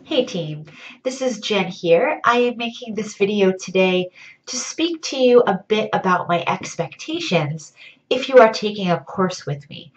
Hey team, this is Jen here. I am making this video today to speak to you a bit about my expectations if you are taking a course with me.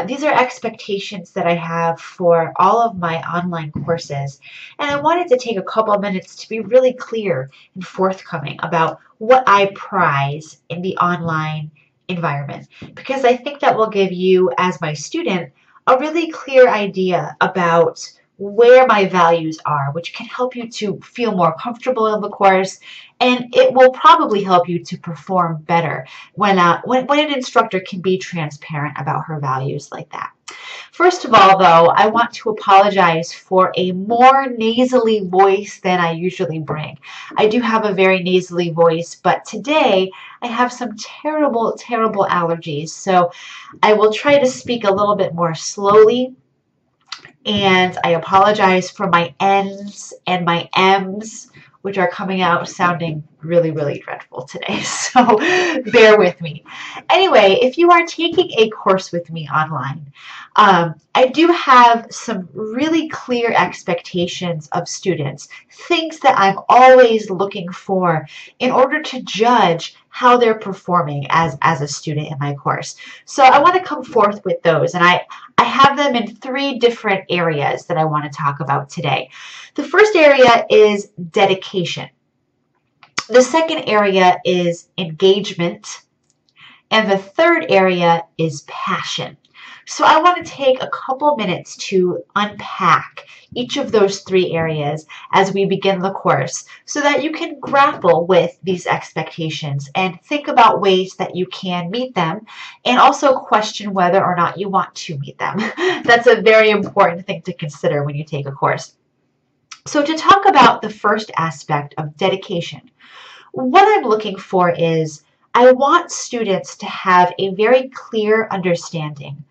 These are expectations that I have for all of my online courses, and I wanted to take a couple of minutes to be really clear and forthcoming about what I prize in the online environment, because I think that will give you, as my student, a really clear idea about where my values are, which can help you to feel more comfortable in the course, and it will probably help you to perform better when an instructor can be transparent about her values like that. First of all, though, I want to apologize for a more nasally voice than I usually bring. I do have a very nasally voice, but today I have some terrible, terrible allergies, so I will try to speak a little bit more slowly. And I apologize for my N's and my M's, which are coming out sounding really, really dreadful today. So bear with me. Anyway, if you are taking a course with me online, I do have some really clear expectations of students, things that I'm always looking for in order to judge how they're performing as a student in my course. So I want to come forth with those, and I have them in three different areas that I want to talk about today. The first area is dedication. The second area is engagement. And the third area is passion. So I want to take a couple minutes to unpack each of those three areas as we begin the course so that you can grapple with these expectations and think about ways that you can meet them and also question whether or not you want to meet them. That's a very important thing to consider when you take a course. So to talk about the first aspect of dedication, what I'm looking for is I want students to have a very clear understanding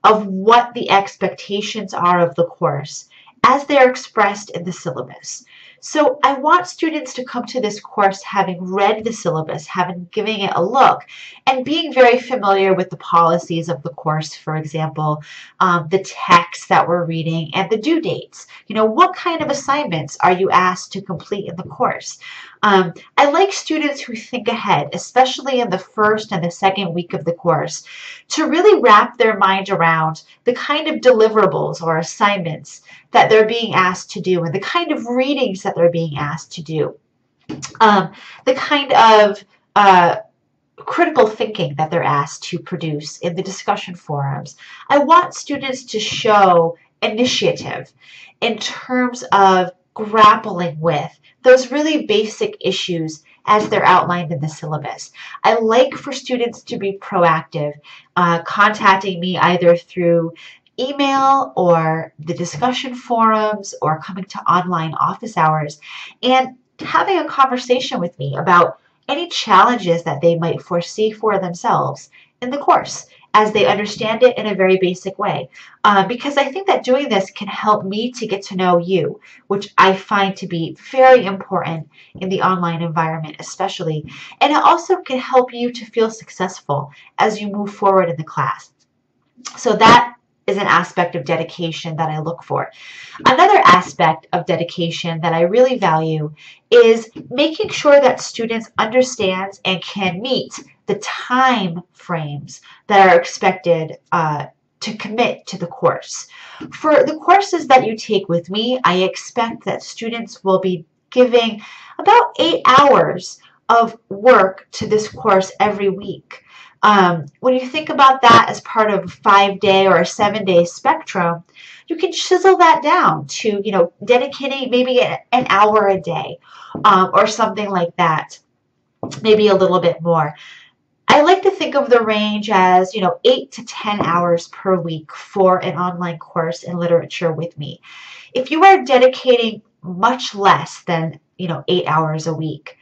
of what the expectations are of the course as they're expressed in the syllabus. So I want students to come to this course having read the syllabus, having given it a look, and being very familiar with the policies of the course, for example, the text that we're reading and the due dates. You know, what kind of assignments are you asked to complete in the course? I like students who think ahead, especially in the first and the second week of the course, to really wrap their mind around the kind of deliverables or assignments that they're being asked to do and the kind of readings that they're being asked to do, the kind of critical thinking that they're asked to produce in the discussion forums. I want students to show initiative in terms of grappling with those really basic issues as they're outlined in the syllabus. I like for students to be proactive, contacting me either through email or the discussion forums or coming to online office hours and having a conversation with me about any challenges that they might foresee for themselves in the course as they understand it in a very basic way. Because I think that doing this can help me to get to know you, which I find to be very important in the online environment especially. And it also can help you to feel successful as you move forward in the class. So that is an aspect of dedication that I look for. Another aspect of dedication that I really value is making sure that students understand and can meet the time frames that are expected to commit to the course. For the courses that you take with me, I expect that students will be giving about 8 hours of work to this course every week. When you think about that as part of a 5-day or a 7-day spectrum, you can chisel that down to, dedicating maybe an hour a day or something like that, maybe a little bit more. I like to think of the range as, 8 to 10 hours per week for an online course in literature with me. If you are dedicating much less than, 8 hours a week,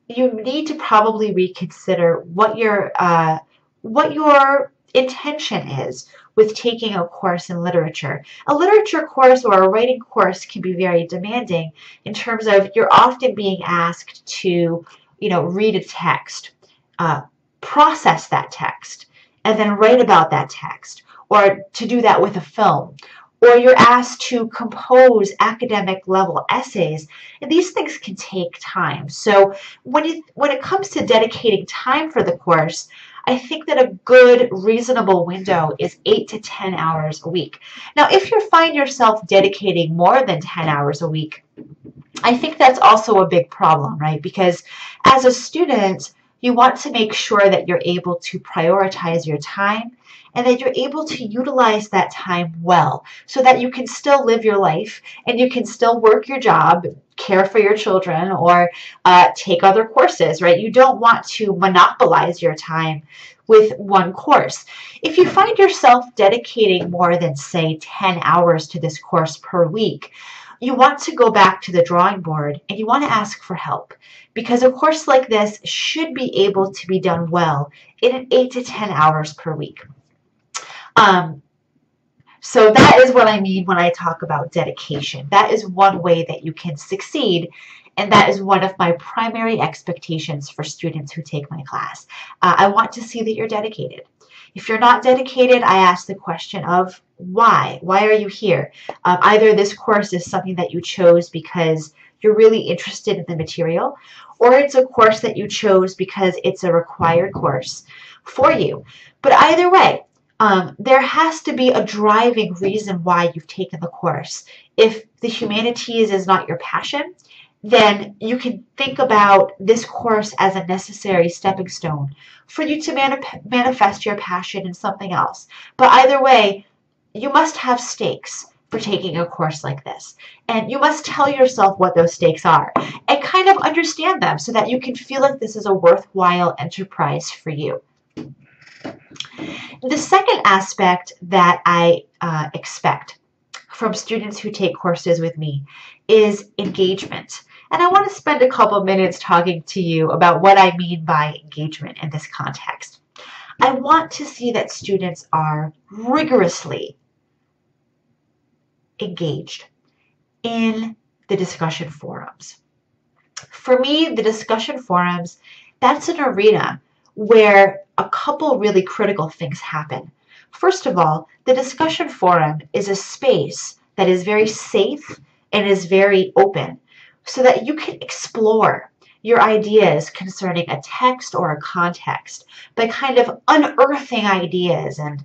you need to probably reconsider what your intention is with taking a course in literature. A literature course or a writing course can be very demanding in terms of you're often being asked to, read a text, process that text, and then write about that text, or to do that with a film, or you're asked to compose academic level essays, and these things can take time. So when it comes to dedicating time for the course, I think that a good, reasonable window is 8 to 10 hours a week. Now, if you find yourself dedicating more than 10 hours a week, I think that's also a big problem, right? Because as a student, you want to make sure that you're able to prioritize your time and that you're able to utilize that time well so that you can still live your life and you can still work your job, care for your children, or take other courses, right? You don't want to monopolize your time with one course. If you find yourself dedicating more than, say, 10 hours to this course per week, you want to go back to the drawing board and you want to ask for help, because a course like this should be able to be done well in 8 to 10 hours per week. So that is what I mean when I talk about dedication. That is one way that you can succeed, and that is one of my primary expectations for students who take my class. I want to see that you're dedicated. If you're not dedicated, I ask the question of why? Why are you here? Either this course is something that you chose because you're really interested in the material, or it's a course that you chose because it's a required course for you. But either way, there has to be a driving reason why you've taken the course. If the humanities is not your passion, then you can think about this course as a necessary stepping stone for you to manifest your passion in something else. But either way, you must have stakes for taking a course like this. And you must tell yourself what those stakes are and kind of understand them so that you can feel like this is a worthwhile enterprise for you. The second aspect that I expect from students who take courses with me is engagement. And I want to spend a couple minutes talking to you about what I mean by engagement in this context. I want to see that students are rigorously engaged in the discussion forums. For me, the discussion forums, that's an arena where a couple really critical things happen. First of all, the discussion forum is a space that is very safe and is very open so that you can explore your ideas concerning a text or a context by kind of unearthing ideas and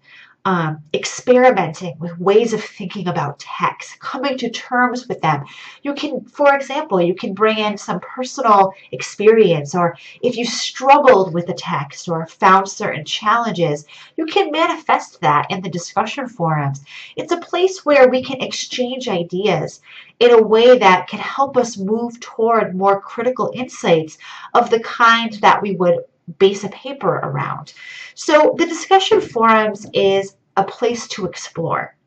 experimenting with ways of thinking about text, coming to terms with them. You can, for example, you can bring in some personal experience, or if you struggled with the text or found certain challenges, you can manifest that in the discussion forums. It's a place where we can exchange ideas in a way that can help us move toward more critical insights of the kind that we would base a paper around. So the discussion forums is a place to explore.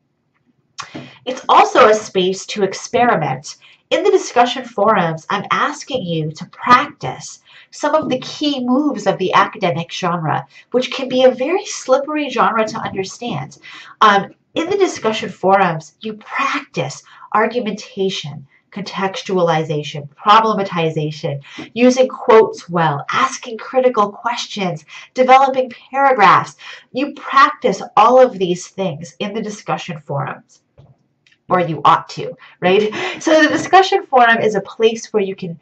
It's also a space to experiment. In the discussion forums, I'm asking you to practice some of the key moves of the academic genre, which can be a very slippery genre to understand. In the discussion forums, you practice argumentation, contextualization, problematization, using quotes well, asking critical questions, developing paragraphs. You practice all of these things in the discussion forums, or you ought to, right? So the discussion forum is a place where you can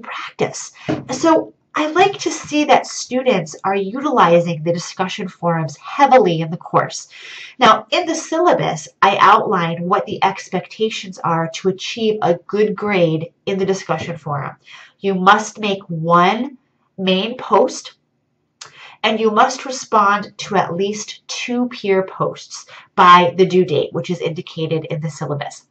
practice. So I like to see that students are utilizing the discussion forums heavily in the course. Now, in the syllabus, I outline what the expectations are to achieve a good grade in the discussion forum. You must make one main post, and you must respond to at least 2 peer posts by the due date, which is indicated in the syllabus.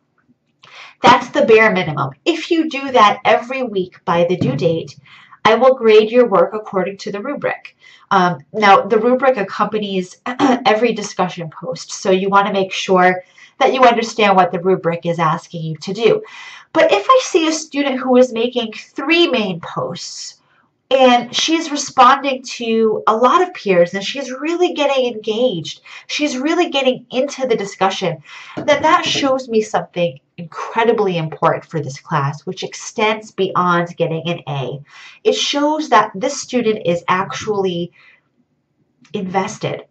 That's the bare minimum. If you do that every week by the due date, I will grade your work according to the rubric. Now, the rubric accompanies every discussion post, so you want to make sure that you understand what the rubric is asking you to do. But if I see a student who is making 3 main posts, and she's responding to a lot of peers, and she's really getting engaged, she's really getting into the discussion, then that shows me something incredibly important for this class, which extends beyond getting an A. It shows that this student is actually invested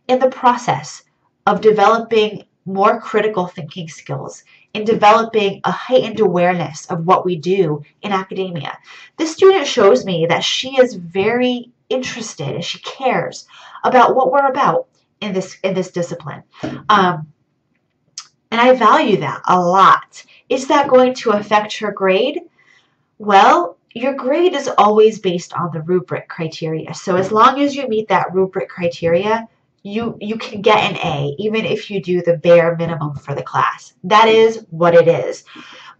in the process of developing more critical thinking skills, in developing a heightened awareness of what we do in academia. This student shows me that she is very interested and she cares about what we're about in this discipline. And I value that a lot. Is that going to affect her grade? Well, your grade is always based on the rubric criteria. So as long as you meet that rubric criteria, you can get an A, even if you do the bare minimum for the class. That is what it is.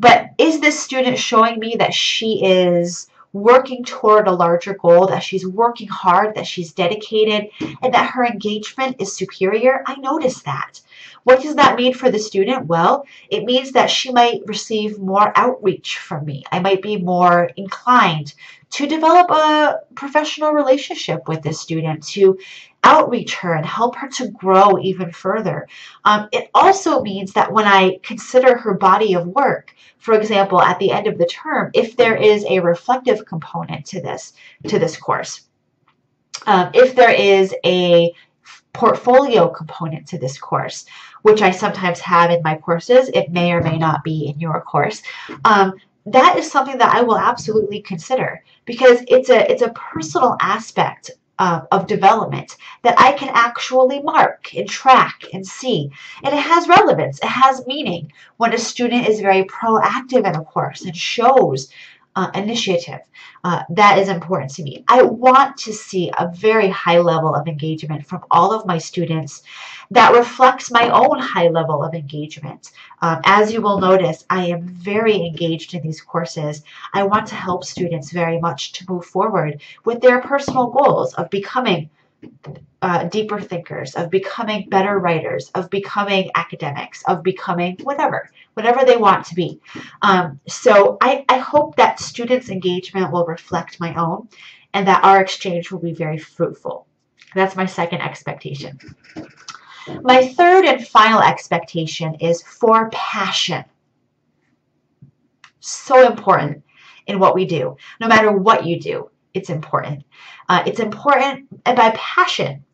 But is this student showing me that she is working toward a larger goal, that she's working hard, that she's dedicated, and that her engagement is superior? I notice that. What does that mean for the student? Well, it means that she might receive more outreach from me. I might be more inclined to develop a professional relationship with this student, to outreach her and help her to grow even further. It also means that when I consider her body of work, for example, at the end of the term, if there is a reflective component to this course, if there is a portfolio component to this course, which I sometimes have in my courses, it may or may not be in your course, that is something that I will absolutely consider, because it's a personal aspect of development that I can actually mark and track and see. And it has relevance, it has meaning when a student is very proactive in a course and shows initiative. That is important to me. I want to see a very high level of engagement from all of my students that reflects my own high level of engagement. As you will notice, I am very engaged in these courses. I want to help students very much to move forward with their personal goals of becoming deeper thinkers, of becoming better writers, of becoming academics, of becoming whatever they want to be. So I hope that students' engagement will reflect my own and that our exchange will be very fruitful. That's my second expectation. My third and final expectation is for passion. So important in what we do. No matter what you do, it's important. It's important, and by passion,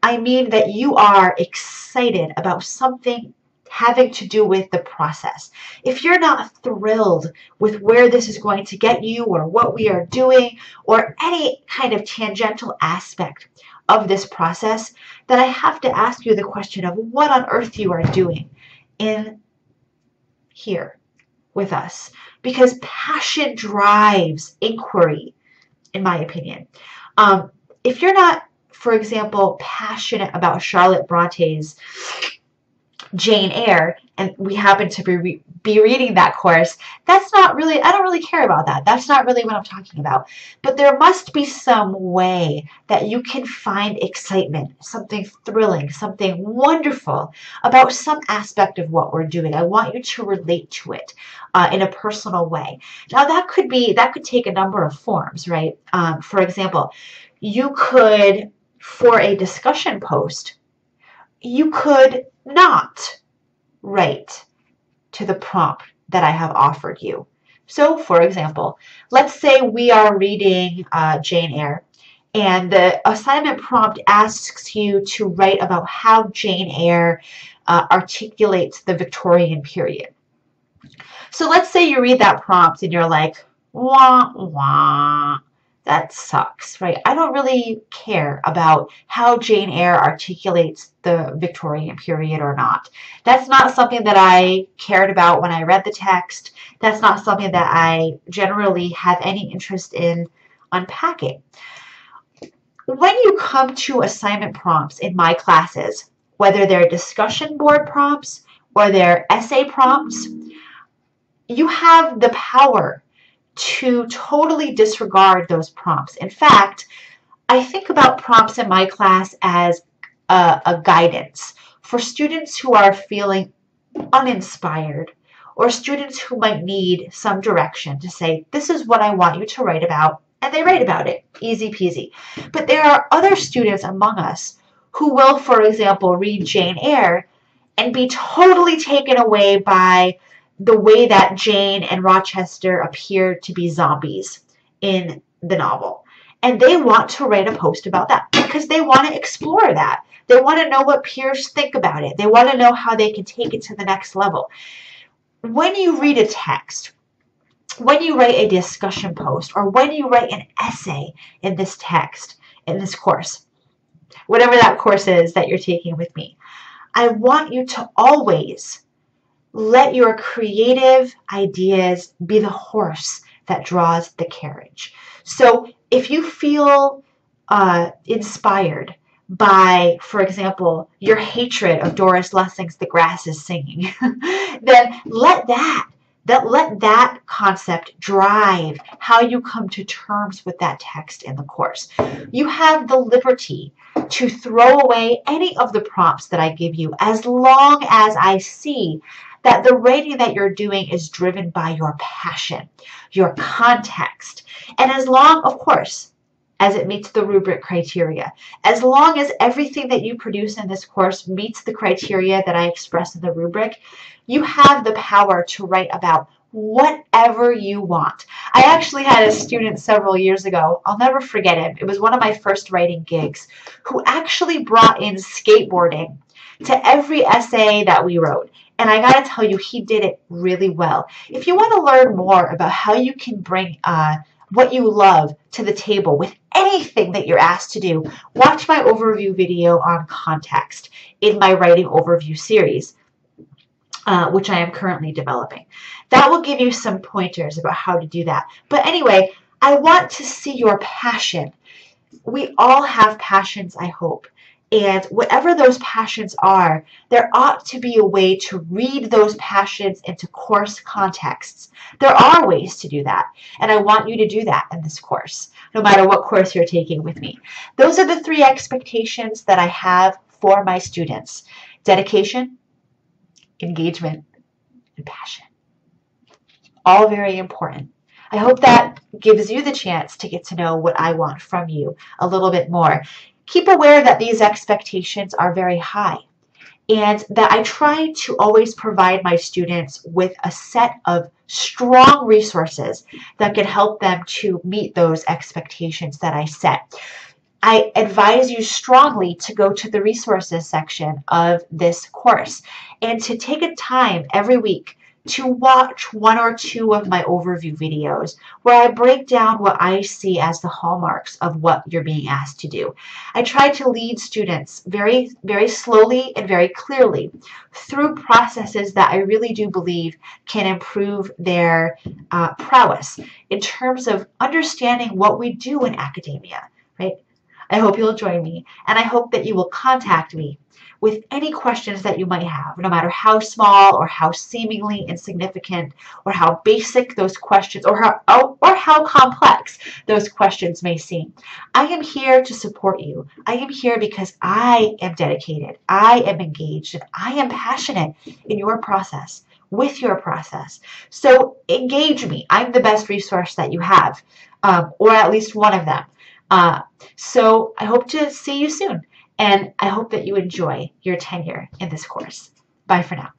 I mean that you are excited about something having to do with the process. If you're not thrilled with where this is going to get you or what we are doing or any kind of tangential aspect of this process, then I have to ask you the question of what on earth you are doing in here with us. Because passion drives inquiry, in my opinion. If you're not, for example, passionate about Charlotte Bronte's Jane Eyre, and we happen to be reading that course, that's not really, I don't really care about that. That's not really what I'm talking about. But there must be some way that you can find excitement, something thrilling, something wonderful about some aspect of what we're doing. I want you to relate to it in a personal way. Now that could take a number of forms, right? For example, you could, for a discussion post, you could not write to the prompt that I have offered you. So, for example, let's say we are reading Jane Eyre, and the assignment prompt asks you to write about how Jane Eyre articulates the Victorian period. So let's say you read that prompt and you're like, wah, wah. That sucks, right? I don't really care about how Jane Eyre articulates the Victorian period or not. That's not something that I cared about when I read the text. That's not something that I generally have any interest in unpacking. When you come to assignment prompts in my classes, whether they're discussion board prompts or they're essay prompts, you have the power to totally disregard those prompts. In fact, I think about prompts in my class as a guidance for students who are feeling uninspired or students who might need some direction to say, this is what I want you to write about, and they write about it. Easy peasy. But there are other students among us who will, for example, read Jane Eyre and be totally taken away by the way that Jane and Rochester appear to be zombies in the novel. And they want to write a post about that because they want to explore that. They want to know what peers think about it. They want to know how they can take it to the next level. When you read a text, when you write a discussion post, or when you write an essay in this text, in this course, whatever that course is that you're taking with me, I want you to always let your creative ideas be the horse that draws the carriage. So if you feel inspired by, for example, your hatred of Doris Lessing's The Grass is Singing, then let that concept drive how you come to terms with that text in the course. You have the liberty to throw away any of the prompts that I give you as long as I see that the writing that you're doing is driven by your passion, your context, and as long, of course, as it meets the rubric criteria. As long as everything that you produce in this course meets the criteria that I express in the rubric, you have the power to write about whatever you want. I actually had a student several years ago, I'll never forget him, it was one of my first writing gigs, who actually brought in skateboarding to every essay that we wrote. And I gotta tell you, he did it really well. If you want to learn more about how you can bring what you love to the table with anything that you're asked to do, watch my overview video on context in my writing overview series, which I am currently developing. That will give you some pointers about how to do that. But anyway, I want to see your passion. We all have passions, I hope. And whatever those passions are, there ought to be a way to read those passions into course contexts. There are ways to do that, and I want you to do that in this course, no matter what course you're taking with me. Those are the 3 expectations that I have for my students: dedication, engagement, and passion. All very important. I hope that gives you the chance to get to know what I want from you a little bit more. Keep aware that these expectations are very high and that I try to always provide my students with a set of strong resources that can help them to meet those expectations that I set. I advise you strongly to go to the resources section of this course and to take a time every week to watch 1 or 2 of my overview videos where I break down what I see as the hallmarks of what you're being asked to do. I try to lead students very, very slowly and very clearly through processes that I really do believe can improve their prowess in terms of understanding what we do in academia, right? I hope you'll join me, and I hope that you will contact me with any questions that you might have, no matter how small or how seemingly insignificant or how basic those questions or how complex those questions may seem. I am here to support you. I am here because I am dedicated, I am engaged, and I am passionate in your process, with your process. So engage me. I'm the best resource that you have, or at least one of them. So I hope to see you soon. And I hope that you enjoy your tenure in this course. Bye for now.